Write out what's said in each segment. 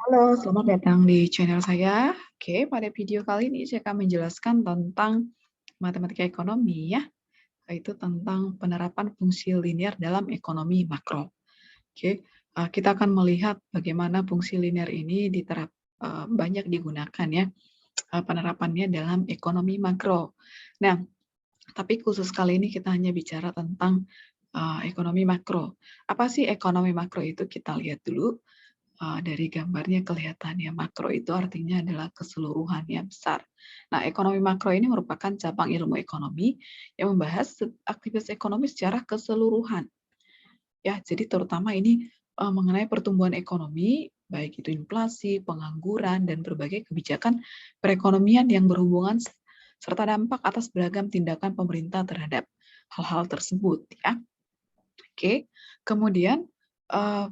Halo, selamat datang di channel saya. Oke, pada video kali ini saya akan menjelaskan tentang matematika ekonomi ya, yaitu tentang penerapan fungsi linear dalam ekonomi makro. Oke, kita akan melihat bagaimana fungsi linear ini banyak digunakan ya, penerapannya dalam ekonomi makro. Nah, tapi khusus kali ini kita hanya bicara tentang ekonomi makro. Apa sih ekonomi makro itu? Kita lihat dulu. Dari gambarnya kelihatan ya, makro itu artinya adalah keseluruhannya besar. Nah, ekonomi makro ini merupakan cabang ilmu ekonomi yang membahas aktivitas ekonomi secara keseluruhan. Ya, jadi terutama ini mengenai pertumbuhan ekonomi, baik itu inflasi, pengangguran, dan berbagai kebijakan perekonomian yang berhubungan serta dampak atas beragam tindakan pemerintah terhadap hal-hal tersebut ya. Oke, kemudian eh,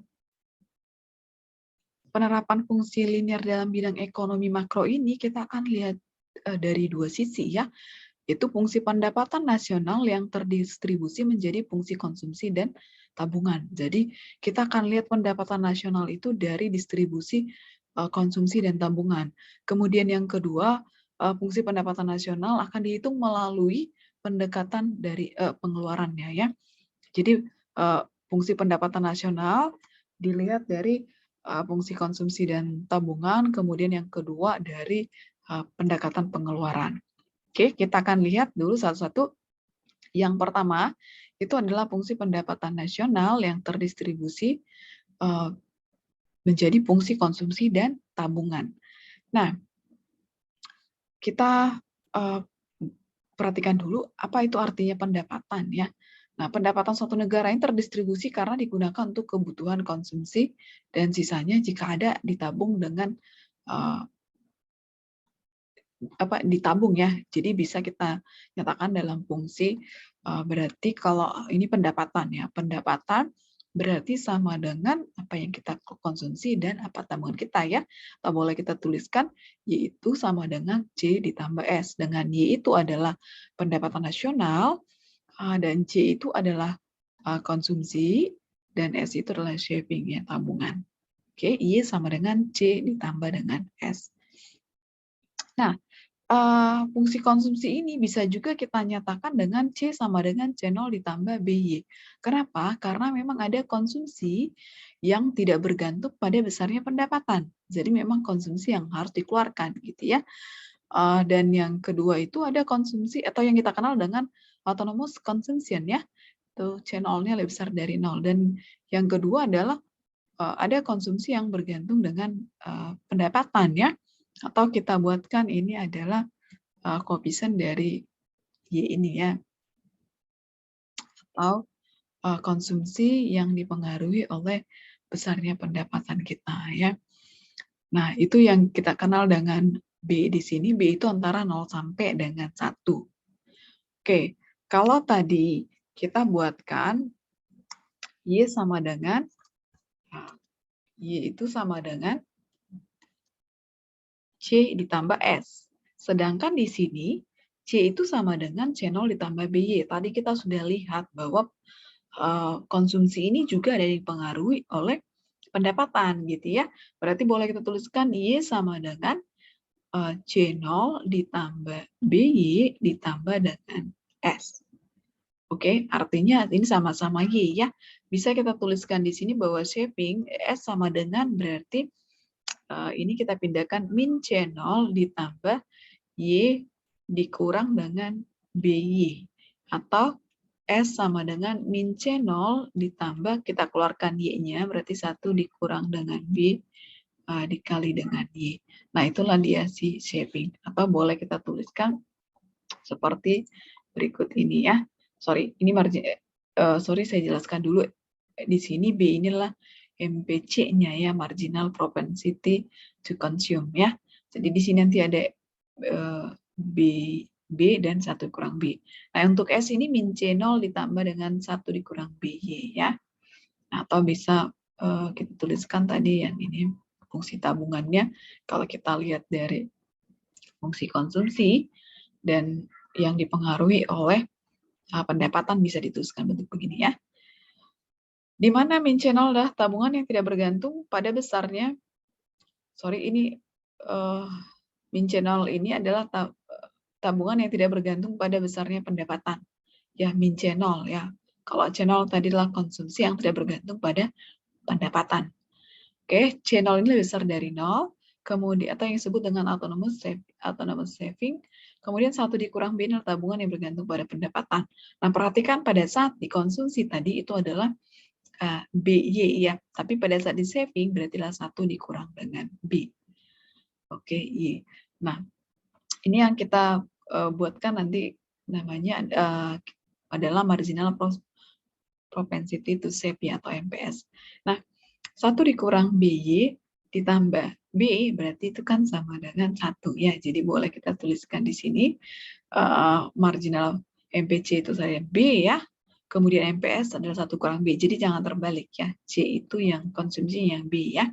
penerapan fungsi linear dalam bidang ekonomi makro ini kita akan lihat dari dua sisi ya, yaitu fungsi pendapatan nasional yang terdistribusi menjadi fungsi konsumsi dan tabungan. Jadi kita akan lihat pendapatan nasional itu dari distribusi konsumsi dan tabungan. Kemudian yang kedua, fungsi pendapatan nasional akan dihitung melalui pendekatan dari pengeluarannya ya. Jadi fungsi pendapatan nasional dilihat dari fungsi konsumsi dan tabungan, kemudian yang kedua dari pendekatan pengeluaran. Oke, kita akan lihat dulu satu-satu. Yang pertama, itu adalah fungsi pendapatan nasional yang terdistribusi menjadi fungsi konsumsi dan tabungan. Nah, kita perhatikan dulu apa itu artinya pendapatan ya. Nah, pendapatan suatu negara ini terdistribusi karena digunakan untuk kebutuhan konsumsi dan sisanya jika ada ditabung dengan ditabung ya. Jadi bisa kita nyatakan dalam fungsi berarti kalau ini pendapatan ya. Pendapatan berarti sama dengan apa yang kita konsumsi dan apa tabungan kita ya. Atau boleh kita tuliskan Y itu sama dengan C ditambah S. Dengan Y itu adalah pendapatan nasional dan C itu adalah konsumsi dan S itu adalah saving ya, tabungan. Oke, Y sama dengan C ditambah dengan S. Nah, fungsi konsumsi ini bisa juga kita nyatakan dengan C sama dengan C0 ditambah BY. Kenapa? Karena memang ada konsumsi yang tidak bergantung pada besarnya pendapatan. Jadi memang konsumsi yang harus dikeluarkan gitu ya. Dan yang kedua itu ada konsumsi atau yang kita kenal dengan autonomous consumption ya. Itu C0-nya lebih besar dari 0. Dan yang kedua adalah ada konsumsi yang bergantung dengan pendapatan ya. Atau kita buatkan ini adalah koefisien dari Y ini ya, atau konsumsi yang dipengaruhi oleh besarnya pendapatan kita ya. Nah, itu yang kita kenal dengan B di sini. B itu antara 0 sampai dengan 1. Oke, kalau tadi kita buatkan Y sama dengan Y itu sama dengan C ditambah S. Sedangkan di sini C itu sama dengan C0 ditambah BY. Tadi kita sudah lihat bahwa konsumsi ini juga ada dipengaruhi oleh pendapatan gitu ya. Berarti boleh kita tuliskan Y sama dengan C0 ditambah BY ditambah dengan S. Oke, artinya ini sama-sama Y ya. Bisa kita tuliskan di sini bahwa saving S sama dengan berarti ini kita pindahkan min C0 ditambah Y dikurang dengan BY. Atau S sama dengan min C0 ditambah kita keluarkan Y-nya, berarti 1 dikurang dengan B dikali dengan Y. Nah, itulah dia si shaping. Atau boleh kita tuliskan seperti berikut ini ya. Sorry, ini margin. Sorry, saya jelaskan dulu. Di sini B inilah MPC-nya ya, marginal propensity to consume ya. Jadi di sini nanti ada B dan 1 kurang B. Nah, untuk S ini min C0 ditambah dengan 1 dikurang BY ya. Atau bisa kita tuliskan tadi yang ini fungsi tabungannya. Kalau kita lihat dari fungsi konsumsi dan yang dipengaruhi oleh pendapatan bisa dituliskan bentuk begini ya. Di mana min C0 adalah tabungan yang tidak bergantung pada besarnya sorry ini min channel ini adalah tabungan yang tidak bergantung pada besarnya pendapatan. Ya, min channel ya. Kalau channel tadi adalah konsumsi yang tidak bergantung pada pendapatan. Oke, channel ini lebih besar dari 0, kemudian atau yang disebut dengan autonomous saving, kemudian 1 dikurang B adalah tabungan yang bergantung pada pendapatan. Nah, perhatikan pada saat dikonsumsi tadi itu adalah BY ya, tapi pada saat di saving berarti adalah 1 dikurang dengan B. Oke, Y. Nah, ini yang kita buatkan nanti namanya adalah marginal propensity to save ya, atau MPS. Nah, 1 dikurang BY ditambah B berarti itu kan sama dengan 1 ya. Jadi boleh kita tuliskan di sini marginal MPC itu saya B ya. Kemudian MPS adalah 1 kurang B. Jadi jangan terbalik ya. C itu yang konsumsi yang B ya.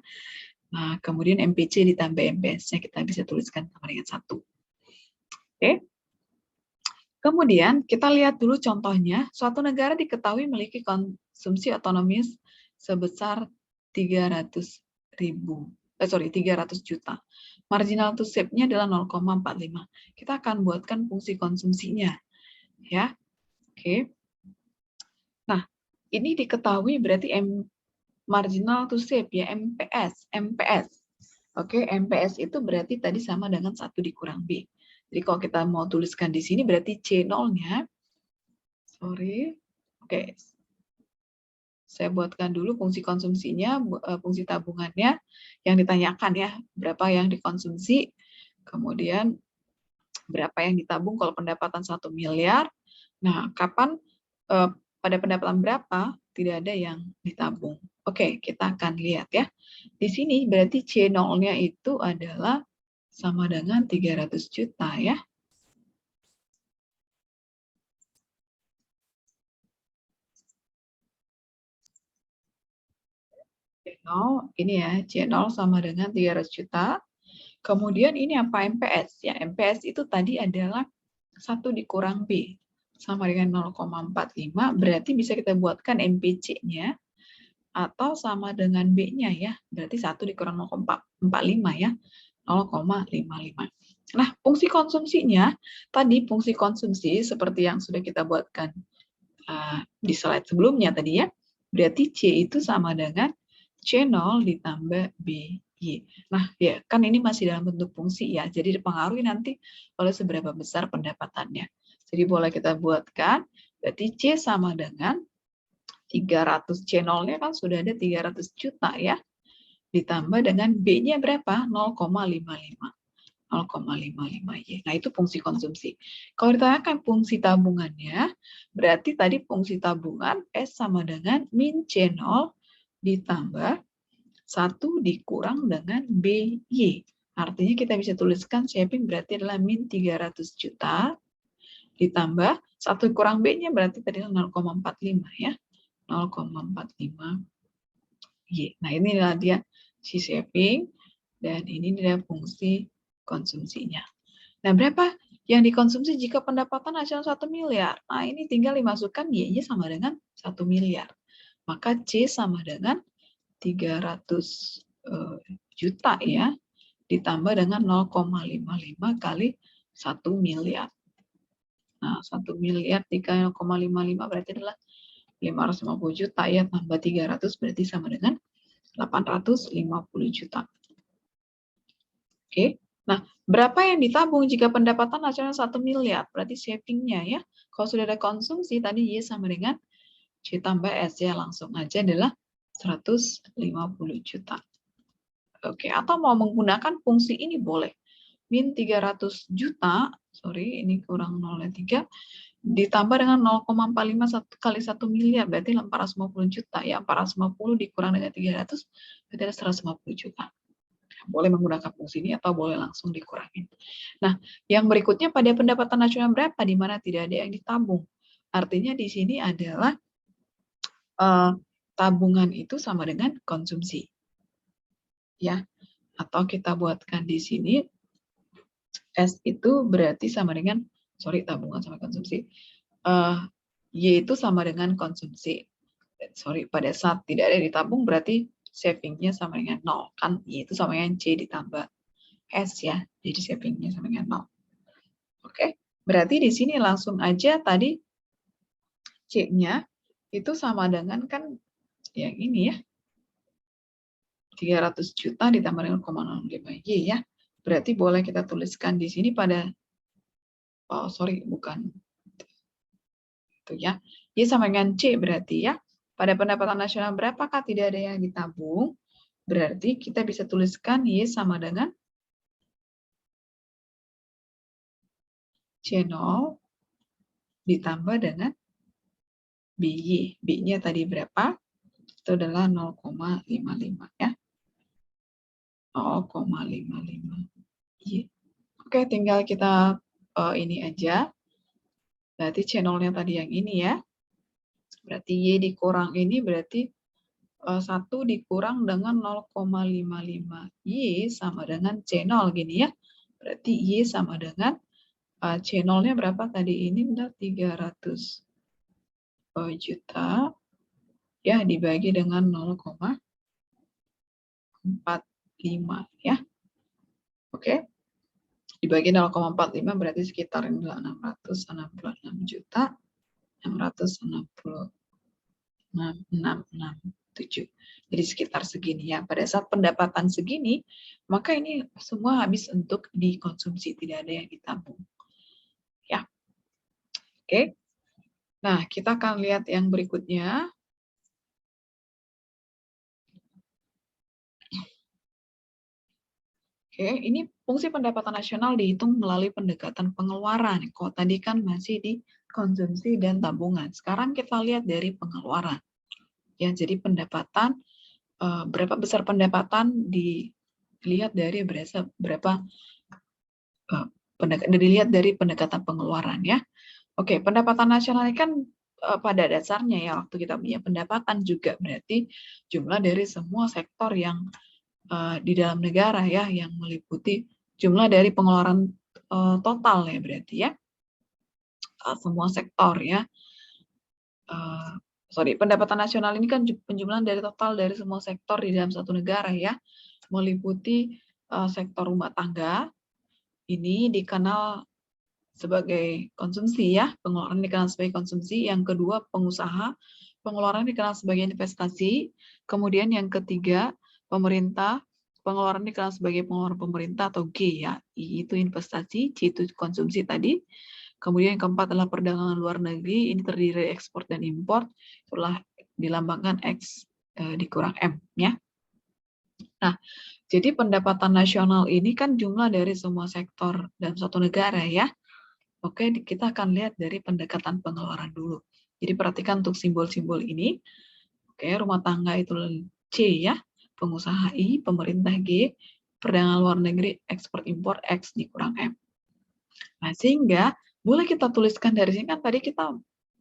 Nah, kemudian MPC ditambah MPS-nya kita bisa tuliskan sama dengan 1. Oke. Kemudian kita lihat dulu contohnya, suatu negara diketahui memiliki konsumsi otonomis sebesar 300 juta. Marginal to save-nya adalah 0,45. Kita akan buatkan fungsi konsumsinya. Ya. Oke. Nah, ini diketahui berarti marginal to save ya, MPS. Oke, MPS itu berarti tadi sama dengan 1 dikurang B. Jadi kalau kita mau tuliskan di sini berarti C0-nya, oke, saya buatkan dulu fungsi konsumsinya, fungsi tabungannya yang ditanyakan ya, berapa yang dikonsumsi, kemudian berapa yang ditabung kalau pendapatan 1 miliar. Nah, kapan pada pendapatan berapa tidak ada yang ditabung. Oke, kita akan lihat ya. Di sini berarti C0-nya itu adalah sama dengan 300 juta ya. C0, ini ya, C0 sama dengan 300 juta. Kemudian ini apa? MPS. Ya, MPS itu tadi adalah 1 dikurang B. Sama dengan 0,45, berarti bisa kita buatkan MPC-nya atau sama dengan B-nya ya. Berarti 1 dikurang 0,45 ya. 0,55. Nah, fungsi konsumsinya, tadi fungsi konsumsi seperti yang sudah kita buatkan di slide sebelumnya tadi ya, berarti C itu sama dengan C0 ditambah BY. Nah, ya kan ini masih dalam bentuk fungsi ya, jadi dipengaruhi nanti oleh seberapa besar pendapatannya. Jadi boleh kita buatkan, berarti C sama dengan 300, C0-nya kan sudah ada 300 juta ya, ditambah dengan B-nya berapa? 0,55. 0,55Y. Nah, itu fungsi konsumsi. Kalau ditanyakan fungsi tabungannya, berarti tadi fungsi tabungan S sama dengan min C0 ditambah 1 dikurang dengan BY. Artinya kita bisa tuliskan saving berarti adalah min 300 juta ditambah 1 kurang B-nya berarti tadi 0,45 ya. 0,45Y. Nah, ini adalah dia si saving dan ini adalah fungsi konsumsinya. Nah, berapa yang dikonsumsi jika pendapatan nasional 1 miliar? Nah, ini tinggal dimasukkan Y-nya sama dengan 1 miliar. Maka C sama dengan 300 juta ya, ditambah dengan 0,55 kali 1 miliar. Nah, 1 miliar dikali 0,55 berarti adalah 550 juta ya, tambah 300 berarti sama dengan 850 juta. Oke. Nah, berapa yang ditabung jika pendapatan nasional 1 miliar? Berarti savingnya ya. Kalau sudah ada konsumsi, tadi Y sama dengan C tambah S ya. Langsung aja adalah 150 juta. Oke, atau mau menggunakan fungsi ini boleh. Min 300 juta, sorry ini kurang 0,3, ditambah dengan 0,45 kali 1 miliar, berarti 450 juta. Ya, 450 dikurang dengan 300, berarti ada 150 juta. Boleh menggunakan fungsi ini atau boleh langsung dikurangin. Nah, yang berikutnya pada pendapatan nasional berapa di mana tidak ada yang ditabung. Artinya di sini adalah tabungan itu sama dengan konsumsi. Ya. Atau kita buatkan di sini S itu berarti sama dengan tabungan sama konsumsi. Y itu sama dengan konsumsi. Pada saat tidak ada yang ditabung berarti savingnya sama dengan 0. Kan Y itu sama dengan C ditambah S ya. Jadi savingnya sama dengan 0. Oke, berarti di sini langsung aja tadi C-nya itu sama dengan kan yang ini ya. 300 juta ditambah dengan 0,05 Y ya. Berarti boleh kita tuliskan di sini pada, oh sorry, bukan itu ya. Y sama dengan C berarti ya. Pada pendapatan nasional berapakah tidak ada yang ditabung? Berarti kita bisa tuliskan Y sama dengan C0 ditambah dengan BY. B-nya tadi berapa? Itu adalah 0,55 ya. 0,55 Y. Oke, tinggal kita ini aja. Berarti channelnya tadi yang ini ya. Berarti Y dikurang ini berarti 1 dikurang dengan 0,55 Y sama dengan C0 gini ya. Berarti Y sama dengan C0-nya berapa tadi? Ini udah 300 juta ya dibagi dengan 0,45 ya. Oke. Dibagi 0,45 berarti sekitar 666 juta 666,667. Jadi sekitar segini ya. Pada saat pendapatan segini, maka ini semua habis untuk dikonsumsi, tidak ada yang ditabung. Ya. Oke. Nah, kita akan lihat yang berikutnya. Oke, ini fungsi pendapatan nasional dihitung melalui pendekatan pengeluaran. Kalau tadi kan masih di konsumsi dan tabungan. Sekarang kita lihat dari pengeluaran. Ya, jadi pendapatan berapa besar pendapatan dilihat dari berapa dilihat dari pendekatan pengeluaran ya. Oke, pendapatan nasional ini kan pada dasarnya ya waktu kita punya pendapatan juga berarti jumlah dari semua sektor yang di dalam negara ya yang meliputi jumlah dari pengeluaran total ya berarti ya semua sektor ya. Pendapatan nasional ini kan penjumlahan dari total dari semua sektor di dalam satu negara ya, meliputi sektor rumah tangga, ini dikenal sebagai konsumsi ya, pengeluaran dikenal sebagai konsumsi, yang kedua pengusaha, pengeluaran dikenal sebagai investasi, kemudian yang ketiga pemerintah, pengeluaran dikenal sebagai pengeluaran pemerintah atau G ya, I itu investasi, C itu konsumsi tadi. Kemudian yang keempat adalah perdagangan luar negeri, ini terdiri dari ekspor dan impor, itulah dilambangkan X dikurang M ya. Nah, jadi pendapatan nasional ini kan jumlah dari semua sektor dalam suatu negara ya. Oke, kita akan lihat dari pendekatan pengeluaran dulu. Jadi perhatikan untuk simbol-simbol ini. Oke, rumah tangga itu C ya, pengusaha I, pemerintah G, perdagangan luar negeri, ekspor impor X dikurang M. Nah, sehingga boleh kita tuliskan dari sini kan tadi kita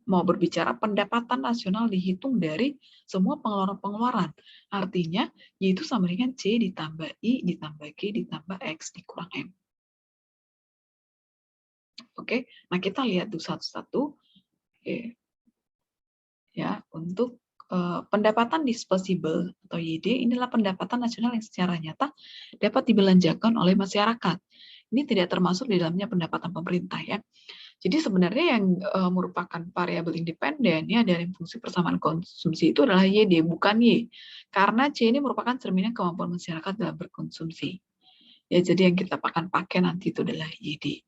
mau berbicara pendapatan nasional dihitung dari semua pengeluaran-pengeluaran. Artinya, yaitu sama dengan C ditambah I ditambah G ditambah X dikurang M. Oke, nah kita lihat tuh satu-satu. Oke. Ya, untuk pendapatan disposable atau YD inilah pendapatan nasional yang secara nyata dapat dibelanjakan oleh masyarakat. Ini tidak termasuk di dalamnya pendapatan pemerintah ya. Jadi sebenarnya yang merupakan variabel independen ya dari fungsi persamaan konsumsi itu adalah YD, bukan Y. Karena C ini merupakan cerminan kemampuan masyarakat dalam berkonsumsi. Ya, jadi yang kita akan pakai nanti itu adalah YD.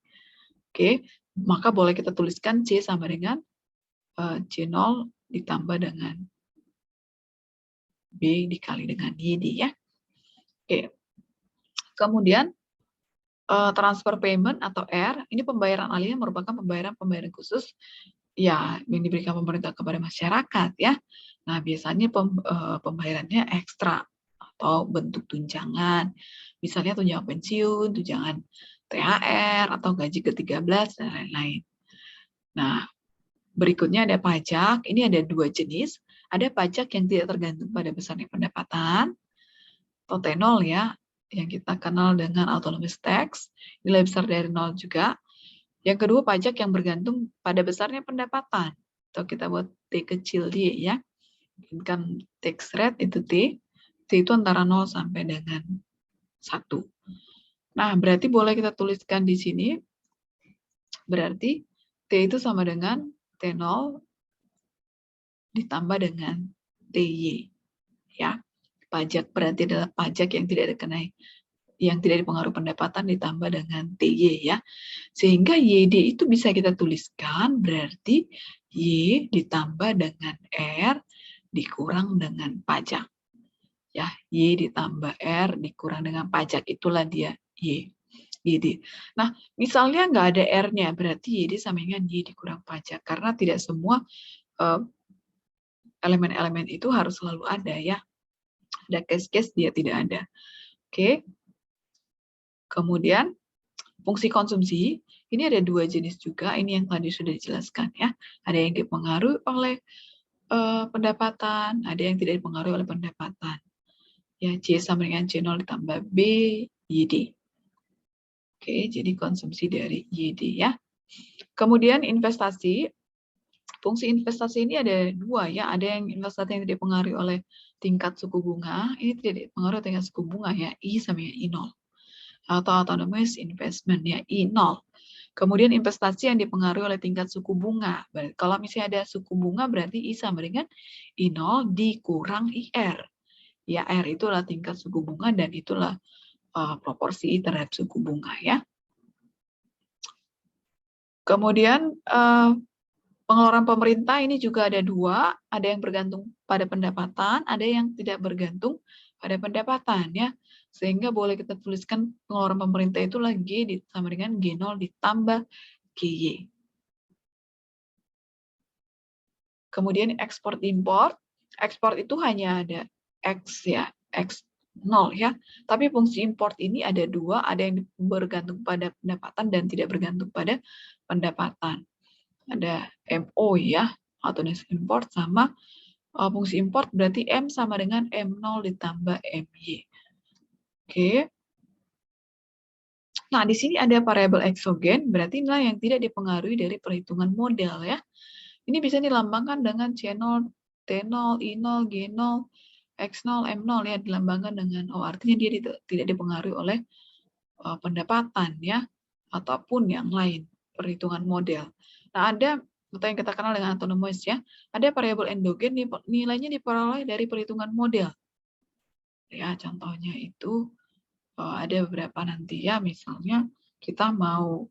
Oke, maka boleh kita tuliskan C sama dengan C0 ditambah dengan B dikali dengan YD ya. Oke. Kemudian transfer payment atau R, ini pembayaran alih merupakan pembayaran khusus ya yang diberikan pemerintah kepada masyarakat ya. Nah, biasanya pembayarannya ekstra atau bentuk tunjangan. Misalnya tunjangan pensiun, tunjangan THR atau gaji ke-13 dan lain-lain. Nah, berikutnya ada pajak. Ini ada dua jenis. Ada pajak yang tidak tergantung pada besarnya pendapatan atau T0 ya, yang kita kenal dengan autonomous tax, nilai besar dari 0 juga. Yang kedua, pajak yang bergantung pada besarnya pendapatan, atau kita buat T kecil D ya. Income tax rate itu T, T itu antara 0 sampai dengan 1. Nah, berarti boleh kita tuliskan di sini, berarti T itu sama dengan T0 ditambah dengan TY. Ya, pajak berarti adalah pajak yang tidak dikenai, yang tidak dipengaruhi pendapatan ditambah dengan TY ya. Sehingga YD itu bisa kita tuliskan berarti Y ditambah dengan R dikurang dengan pajak. Ya, Y ditambah R dikurang dengan pajak, itulah dia YD. Nah, misalnya nggak ada R-nya, berarti YD sama dengan Y dikurang pajak. Karena tidak semua elemen-elemen itu harus selalu ada ya. Ada case-case dia tidak ada. Oke. Kemudian fungsi konsumsi, ini ada dua jenis juga, ini yang tadi sudah dijelaskan ya. Ada yang dipengaruhi oleh pendapatan, ada yang tidak dipengaruhi oleh pendapatan. Ya, C sama dengan C0 ditambah B, YD. Oke, jadi konsumsi dari YD ya. Kemudian investasi, fungsi investasi ini ada dua ya, ada yang investasi yang tidak dipengaruhi oleh tingkat suku bunga, ini tidak dipengaruhi tingkat suku bunga ya, I sama dengan I0. Atau autonomous investment ya, I0. Kemudian investasi yang dipengaruhi oleh tingkat suku bunga. Kalau misalnya ada suku bunga berarti I sama dengan I0 dikurang IR. Ya, R itulah tingkat suku bunga dan itulah proporsi I terhadap suku bunga ya. Kemudian pengeluaran pemerintah ini juga ada dua, ada yang bergantung pada pendapatan, ada yang tidak bergantung pada pendapatan ya. Sehingga boleh kita tuliskan pengeluaran pemerintah itu G sama dengan G0 ditambah GY. Kemudian ekspor impor, ekspor itu hanya ada X ya, X0 ya. Tapi fungsi import ini ada dua, ada yang bergantung pada pendapatan dan tidak bergantung pada pendapatan. Ada MO ya, autonomous import sama fungsi import berarti M sama dengan M0 ditambah MY. Oke. Nah, di sini ada variabel eksogen, berarti nilai yang tidak dipengaruhi dari perhitungan model ya. Ini bisa dilambangkan dengan C0, T0, I0, G0, X0, M0 ya, dilambangkan dengan O. Artinya dia tidak dipengaruhi oleh pendapatan ya, ataupun yang lain, perhitungan model. Nah, ada atau yang kita kenal dengan autonomous ya, ada variabel endogen nilainya diperoleh dari perhitungan model. Ya, contohnya itu ada beberapa nanti ya, misalnya kita mau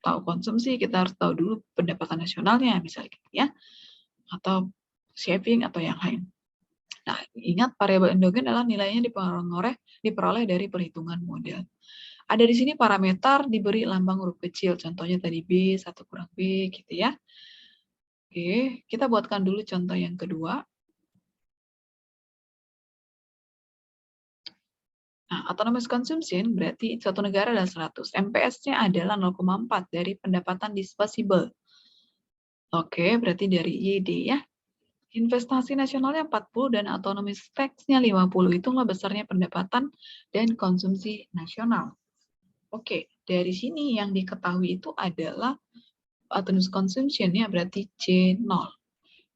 tahu konsumsi, kita harus tahu dulu pendapatan nasionalnya, misalnya gitu ya, atau saving atau yang lain. Nah, ingat variabel endogen adalah nilainya diperoleh dari perhitungan model. Ada di sini parameter diberi lambang huruf kecil, contohnya tadi B, 1 kurang B, gitu ya. Oke, kita buatkan dulu contoh yang kedua. Nah, autonomous consumption berarti satu negara adalah 100. MPS-nya adalah 0,4 dari pendapatan disposable. Oke, berarti dari YD ya. Investasi nasionalnya 40 dan autonomous tax-nya 50. Itulah besarnya pendapatan dan konsumsi nasional. Oke, dari sini yang diketahui itu adalah autonomous consumption ya, berarti C0.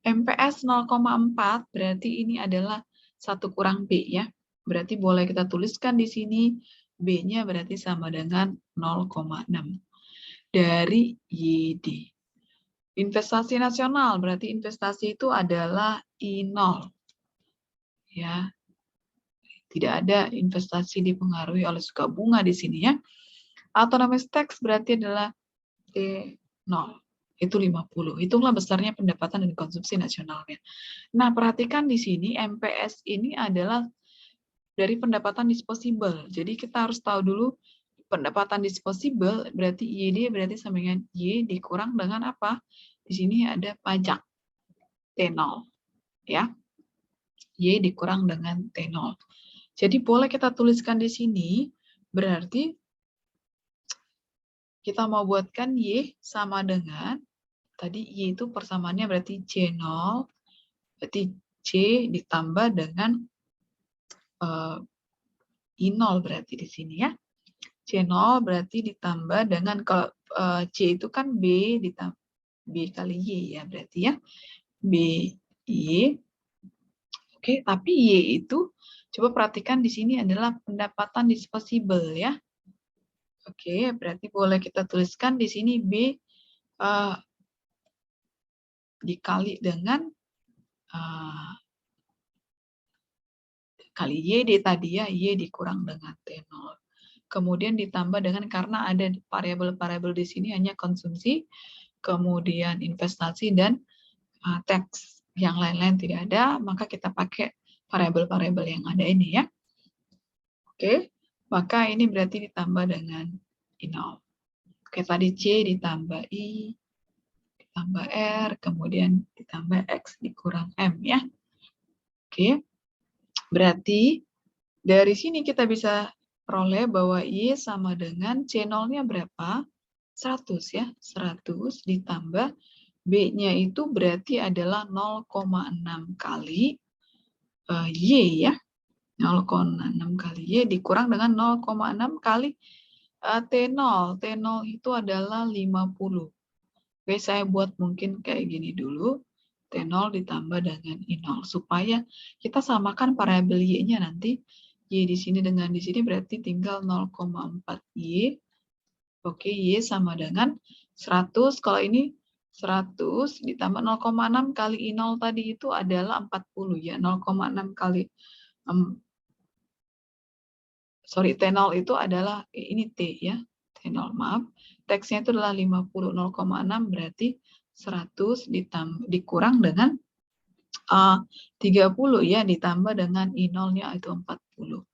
MPS 0,4 berarti ini adalah 1 kurang B ya. Berarti boleh kita tuliskan di sini B-nya berarti sama dengan 0,6 dari YD. Investasi nasional berarti investasi itu adalah I0. Ya. Tidak ada investasi dipengaruhi oleh suku bunga di sini ya. Autonomous tax berarti adalah T0. Itu 50. Itulah besarnya pendapatan dan konsumsi nasionalnya. Nah, perhatikan di sini MPS ini adalah dari pendapatan disposable. Jadi kita harus tahu dulu pendapatan disposable berarti YD berarti sama dengan Y dikurang dengan apa? Di sini ada pajak T0 ya. Y dikurang dengan T0. Jadi boleh kita tuliskan di sini berarti kita mau buatkan Y sama dengan tadi Y itu persamaannya berarti C0 berarti C ditambah dengan I0 berarti di sini ya. C0 berarti ditambah dengan kalau C itu kan B ditambah B kali Y ya berarti ya. B Y. Oke, tapi Y itu Coba perhatikan di sini adalah pendapatan disposable ya. Oke, berarti boleh kita tuliskan di sini B dikali dengan kali YD tadi ya, Y dikurang dengan T0. Kemudian ditambah dengan karena ada variabel-variabel di sini hanya konsumsi, kemudian investasi dan tax. Yang lain-lain tidak ada, maka kita pakai variabel-variabel yang ada ini ya. Oke, maka ini berarti ditambah dengan I0. Oke, tadi C ditambah I, ditambah R, kemudian ditambah X dikurang M ya. Oke, berarti dari sini kita bisa peroleh bahwa Y sama dengan C0-nya berapa? 100 ya, 100 ditambah B-nya itu berarti adalah 0,6 kali Y ya. 0,6 kali Y dikurang dengan 0,6 kali T0. T0 itu adalah 50. Oke, saya buat mungkin kayak gini dulu. T0 ditambah dengan I0. Supaya kita samakan variabel Y-nya nanti. Y di sini dengan di sini berarti tinggal 0,4 Y. Oke, Y sama dengan 100. Kalau ini 100 ditambah 0,6 kali I0 tadi itu adalah 40 ya. 0,6 kali T0 itu adalah ini T ya. T0 maaf. Teksnya itu adalah 50. 0,6 berarti 100 dikurang dengan 30 ya, ditambah dengan I0-nya itu 40.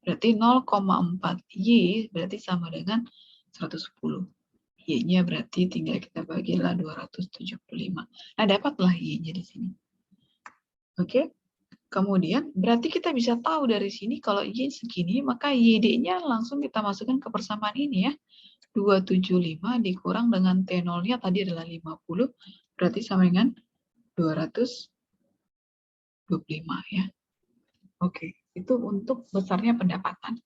Berarti 0,4 Y berarti sama dengan 110. Y-nya berarti tinggal kita bagilah 275. Nah, dapatlah Y-nya di sini. Oke. Kemudian berarti kita bisa tahu dari sini kalau Y segini, maka YD-nya langsung kita masukkan ke persamaan ini ya. 275 dikurang dengan T0-nya tadi adalah 50, berarti sama dengan 225 ya. Oke, itu untuk besarnya pendapatan.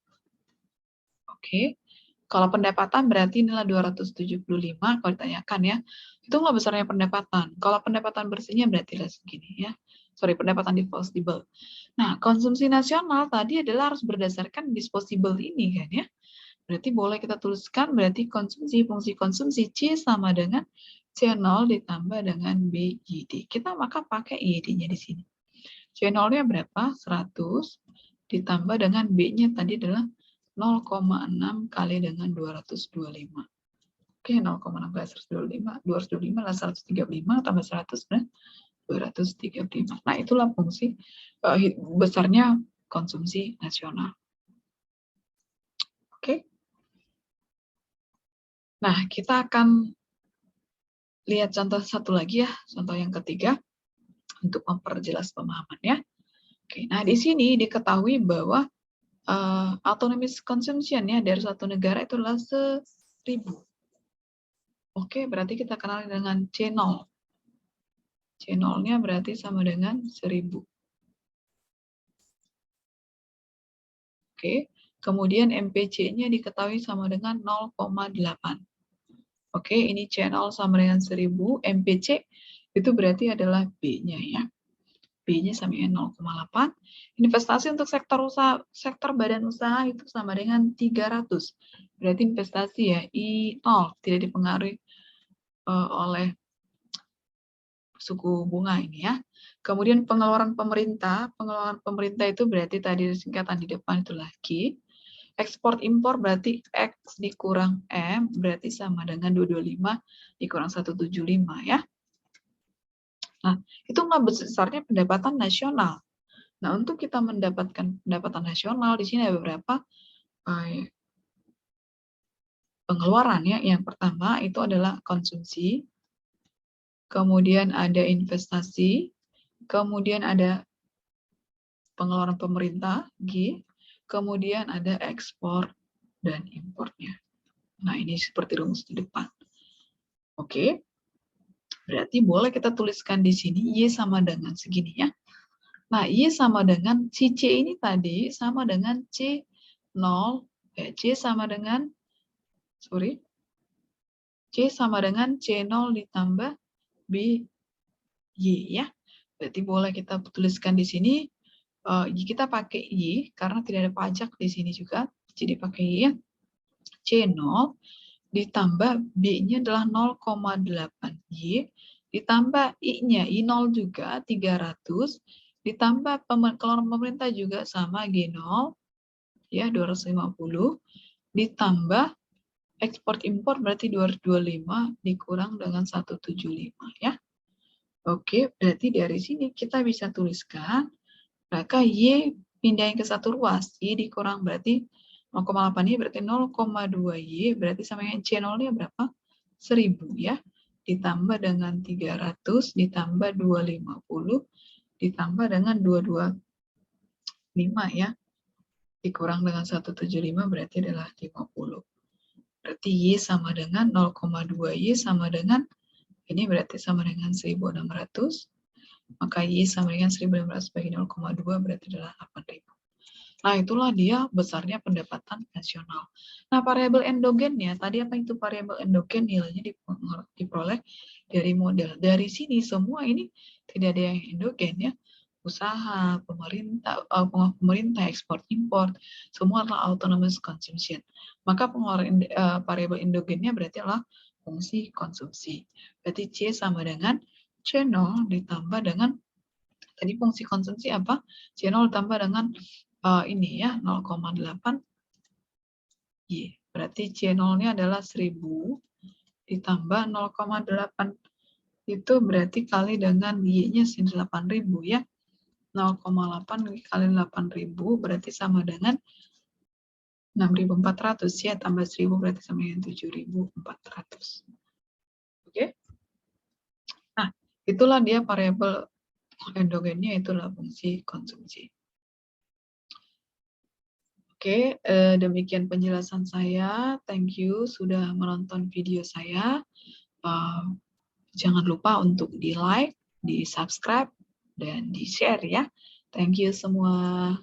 Oke, kalau pendapatan berarti inilah 275 kalau ditanyakan ya. Itu nggak besarnya pendapatan. Kalau pendapatan bersihnya berarti segini ya. Sorry, pendapatan disposable. Nah, konsumsi nasional tadi adalah harus berdasarkan disposable ini kan ya. Berarti boleh kita tuliskan berarti konsumsi, fungsi konsumsi C sama dengan C0 ditambah dengan B YD. Kita maka pakai YD-nya di sini. C0-nya berapa? 100 ditambah dengan B-nya tadi adalah 0,6 kali dengan 225. Oke, 0,6 kali 125. 225 adalah 135 tambah 100 benar 235. Nah, itulah fungsi besarnya konsumsi nasional. Oke. Nah, kita akan lihat contoh satu lagi ya, contoh yang ketiga untuk memperjelas pemahamannya. Oke, nah di sini diketahui bahwa autonomous consumption ya dari suatu negara itu adalah 1000. Oke, berarti kita kenal dengan C0. C0-nya berarti sama dengan 1000. Oke, kemudian MPC-nya diketahui sama dengan 0,8. Oke, ini C0 sama dengan 1000, MPC itu berarti adalah B-nya ya. B-nya sama dengan 0,8. Investasi untuk sektor usaha, sektor badan usaha itu sama dengan 300. Berarti investasi ya I0 tidak dipengaruhi oleh suku bunga ini ya. Kemudian pengeluaran pemerintah itu berarti tadi singkatan di depan itu lagi. Ekspor impor berarti X dikurang M berarti sama dengan 225 dikurang 175 ya. Nah, itu nggak besarnya pendapatan nasional. Nah, untuk kita mendapatkan pendapatan nasional, di sini ada beberapa pengeluaran ya. Yang pertama itu adalah konsumsi, kemudian ada investasi, kemudian ada pengeluaran pemerintah, G, kemudian ada ekspor dan impornya. Nah, ini seperti rumus di depan. Oke. Berarti boleh kita tuliskan di sini Y sama dengan segini ya. Nah, Y sama dengan si C ini tadi sama dengan C0, C sama dengan, C sama dengan C0 ditambah B, Y ya. Berarti boleh kita tuliskan di sini kita pakai Y karena tidak ada pajak di sini juga. Jadi pakai Y ya. C0 ditambah B-nya adalah 0,8 Y, ditambah I-nya I0 juga 300, ditambah keluaran pemerintah juga sama G0 ya 250, ditambah ekspor impor berarti 225 dikurang dengan 175 ya. Oke, berarti dari sini kita bisa tuliskan maka Y pindahin ke satu ruas, Y dikurang berarti 0,8 Y berarti 0,2 Y berarti sama dengan C0-nya berapa? 1000 ya. Ditambah dengan 300 ditambah 250 ditambah dengan 225 ya. Dikurang dengan 175 berarti adalah 50. Berarti Y sama dengan 0,2 Y sama dengan ini berarti sama dengan 1600. Maka Y sama dengan 1500 bagi 0,2 berarti adalah 8000. Nah, itulah dia besarnya pendapatan nasional. Nah, variabel endogennya, tadi apa itu variabel endogen? Nilainya diperoleh dari modal. Dari sini semua ini tidak ada yang endogen ya. Usaha, pemerintah, ekspor, impor, semua adalah autonomous consumption. Maka pengeluaran variabel endogennya berarti adalah fungsi konsumsi. Berarti C sama dengan C0 ditambah dengan tadi fungsi konsumsi apa? C0 ditambah dengan ini ya 0,8 Y. Berarti C0-nya adalah 1000 ditambah 0,8 itu berarti kali dengan Y-nya 8000 ya. 0,8 kali 8000 berarti sama dengan 6400 ya, tambah 1000 berarti sama dengan 7400. Oke. Nah, itulah dia variabel endogennya, itulah fungsi konsumsi. Oke, demikian penjelasan saya. Thank you sudah menonton video saya. Jangan lupa untuk di-like, di-subscribe, dan di-share ya. Thank you semua.